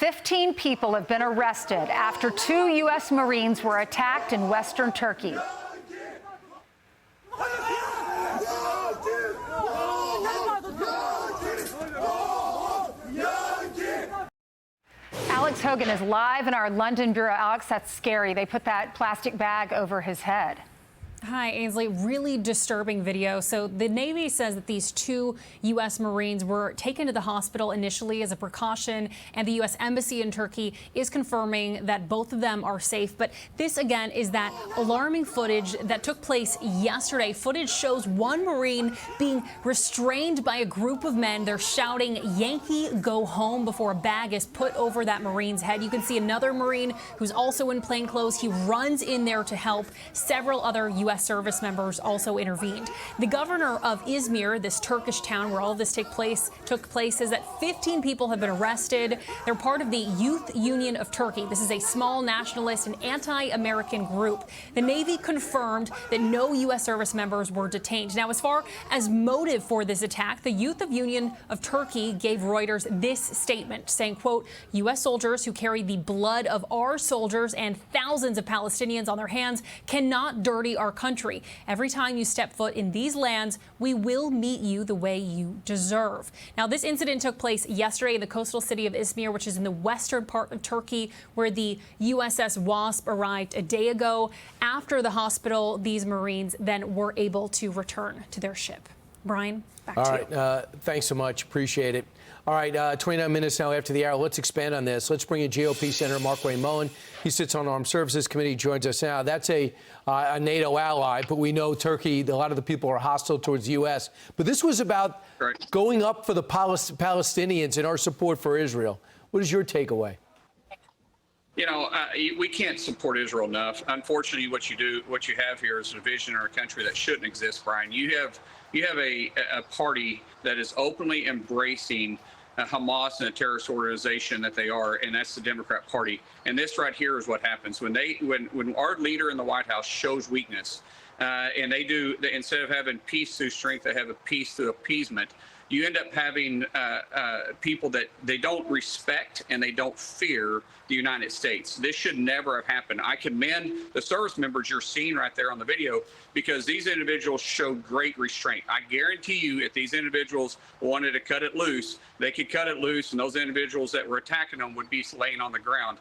15 people have been arrested after 2 U.S. Marines were attacked in western Turkey. Alex Hogan is live in our London bureau. Alex, that's scary. They put that plastic bag over his head. Hi, Ainsley. Really disturbing video. So the Navy says that these 2 U.S. Marines were taken to the hospital initially as a precaution, and the U.S. Embassy in Turkey is confirming that both of them are safe. But this, again, is that alarming footage that took place yesterday. Footage shows one Marine being restrained by a group of men. They're shouting, "Yankee, go home," before a bag is put over that Marine's head. You can see another Marine who's also in plain clothes. He runs in there to help. Several other U.S. service members also intervened. The governor of Izmir, this Turkish town where all of this took place, says that 15 people have been arrested. They're part of the Youth Union of Turkey. This is a small nationalist and anti-American group. The Navy confirmed that no U.S. service members were detained. Now, as far as motive for this attack, the Youth Union of Turkey gave Reuters this statement saying, quote, "U.S. soldiers who carry the blood of our soldiers and thousands of Palestinians on their hands cannot dirty our country. Every time you step foot in these lands, we will meet you the way you deserve." Now, this incident took place yesterday in the coastal city of Izmir, which is in the western part of Turkey, where the USS Wasp arrived a day ago. After the hospital, these Marines then were able to return to their ship. Brian, back to you. All right. Thanks so much. Appreciate it. All right, 29 minutes now after the hour. Let's expand on this. Let's bring in GOP Senator Markwayne Mullin. He sits on the Armed Services Committee, joins us now. That's a NATO ally, but we know Turkey, a lot of the people are hostile towards the U.S. But this was about going up for the Palestinians and our support for Israel. What is your takeaway? You know, we can't support Israel enough. Unfortunately, what you have here is a division in our country that shouldn't exist, Brian. You have a party that is openly embracing Hamas and a terrorist organization that they are, and that's the Democrat Party. And this right here is what happens when our leader in the White House shows weakness, and instead of having peace through strength, they have a peace through appeasement. You end up having people that they don't respect and they don't fear the United States. This should never have happened. I commend the service members you're seeing right there on the video, because these individuals showed great restraint. I guarantee you, if these individuals wanted to cut it loose, they could cut it loose, and those individuals that were attacking them would be laying on the ground.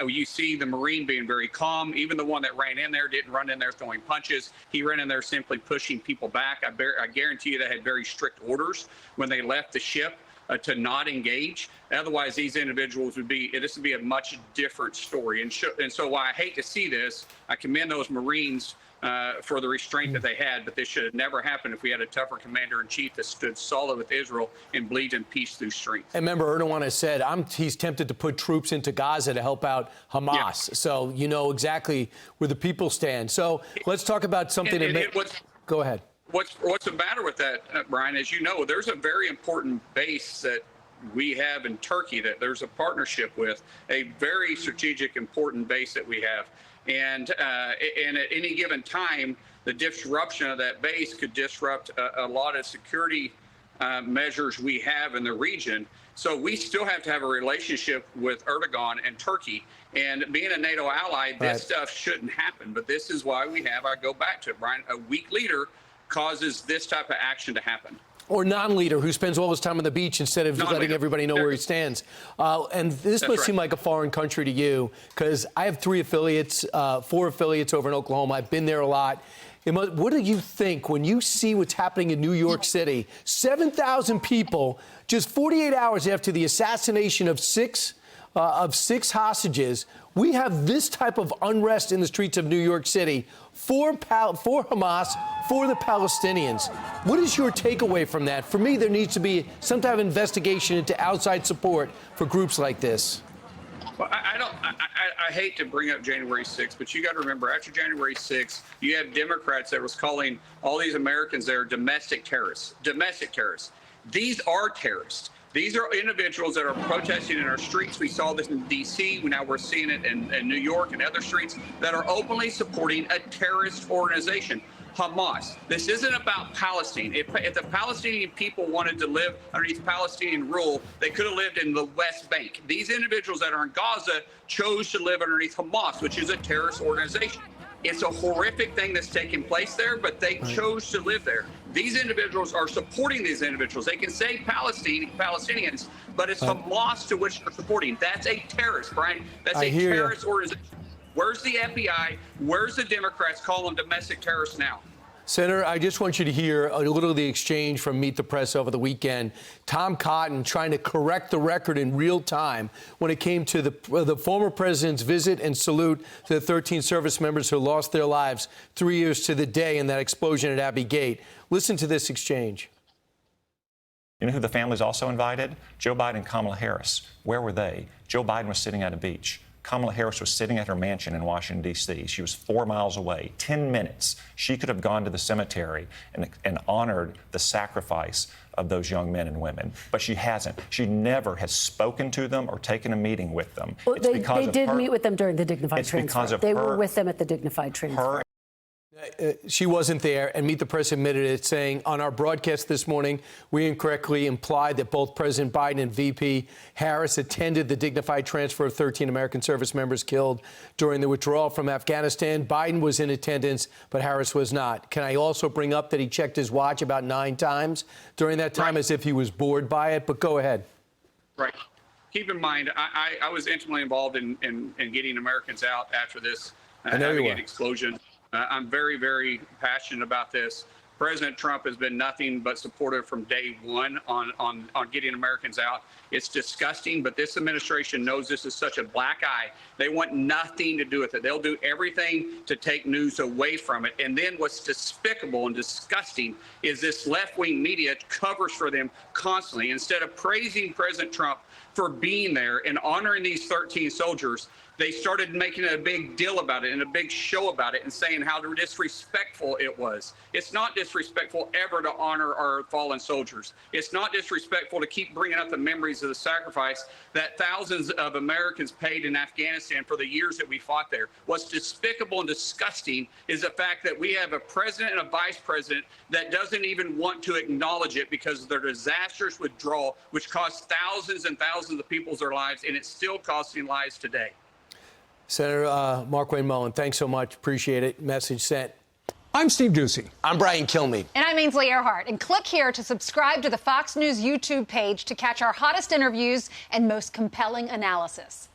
You see the Marine being very calm. Even the one that ran in there didn't run in there throwing punches. He ran in there simply pushing people back. I guarantee you they had very strict orders when they left the ship to not engage. Otherwise, these individuals this would be a much different story. And so while I hate to see this, I commend those Marines for the restraint that they had, but this should have never happened if we had a tougher commander-in-chief that stood solid with Israel and believed in peace through strength. And remember, Erdogan has said he's tempted to put troops into Gaza to help out Hamas. Yeah. So you know exactly where the people stand. So let's talk about something. Go ahead. What's the matter with that, Brian? As you know, there's a very important base that we have in Turkey that there's a partnership with, a very strategic, important base that we have. And at any given time, the disruption of that base could disrupt a lot of security measures we have in the region. So we still have to have a relationship with Erdogan and Turkey. And being a NATO ally, this stuff shouldn't happen. But this is why I go back to it, Brian, a weak leader causes this type of action to happen. Or non-leader who spends all his time on the beach instead of letting everybody know where he stands. And this must seem like a foreign country to you, because I have 4 affiliates over in Oklahoma. I've been there a lot. What do you think when you see what's happening in New York City? 7,000 people just 48 hours after the assassination of six hostages. We have this type of unrest in the streets of New York City for Hamas, for the Palestinians. What is your takeaway from that? For me, there needs to be some type of investigation into outside support for groups like this. Well, I hate to bring up January 6th, but you got to remember, after January 6th, you have Democrats that was calling all these Americans there domestic terrorists. Domestic terrorists. These are terrorists. These are individuals that are protesting in our streets. We saw this in D.C. Now we're seeing it in New York and other streets that are openly supporting a terrorist organization. Hamas. This isn't about Palestine. If the Palestinian people wanted to live underneath Palestinian rule, they could have lived in the West Bank. These individuals that are in Gaza chose to live underneath Hamas, which is a terrorist organization. It's a horrific thing that's taking place there, but they chose to live there. These individuals are supporting these individuals. They can say Palestinians, but it's Hamas to which they're supporting. That's a terrorist, Brian. That's a terrorist organization. Where's the FBI? Where's the Democrats calling them domestic terrorists now? Senator, I just want you to hear a little of the exchange from Meet the Press over the weekend. Tom Cotton trying to correct the record in real time when it came to the former president's visit and salute to the 13 service members who lost their lives 3 years to the day in that explosion at Abbey Gate. Listen to this exchange. You know who the families also invited? Joe Biden and Kamala Harris. Where were they? Joe Biden was sitting at a beach. Kamala Harris was sitting at her mansion in Washington, D.C. She was 4 miles away. 10 minutes. She could have gone to the cemetery and honored the sacrifice of those young men and women. But she hasn't. She never has spoken to them or taken a meeting with them. Well, they did meet with them during the dignified transfer. They were with them at the dignified transfer. She wasn't there, and Meet the Press admitted it, saying, on our broadcast this morning, we incorrectly implied that both President Biden and VP Harris attended the dignified transfer of 13 American service members killed during the withdrawal from Afghanistan. Biden was in attendance, but Harris was not. Can I also bring up that he checked his watch about 9 times during that time, as if he was bored by it? But go ahead. Right. Keep in mind, I was intimately involved in getting Americans out after this Abbey Gate explosion. I'm very, very passionate about this. President Trump has been nothing but supportive from day one on getting Americans out. It's disgusting, but this administration knows this is such a black eye. They want nothing to do with it. They'll do everything to take news away from it. And then what's despicable and disgusting is this left-wing media covers for them constantly. Instead of praising President Trump for being there and honoring these 13 soldiers, they started making a big deal about it and a big show about it and saying how disrespectful it was. It's not disrespectful ever to honor our fallen soldiers. It's not disrespectful to keep bringing up the memories of the sacrifice that thousands of Americans paid in Afghanistan for the years that we fought there. What's despicable and disgusting is the fact that we have a president and a vice president that doesn't even want to acknowledge it because of their disastrous withdrawal, which cost thousands and thousands of people their lives, and it's still costing lives today. Senator Markwayne Mullin, thanks so much. Appreciate it. Message sent. I'm Steve Doocy. I'm Brian Kilmeade. And I'm Ainsley Earhart. And click here to subscribe to the Fox News YouTube page to catch our hottest interviews and most compelling analysis.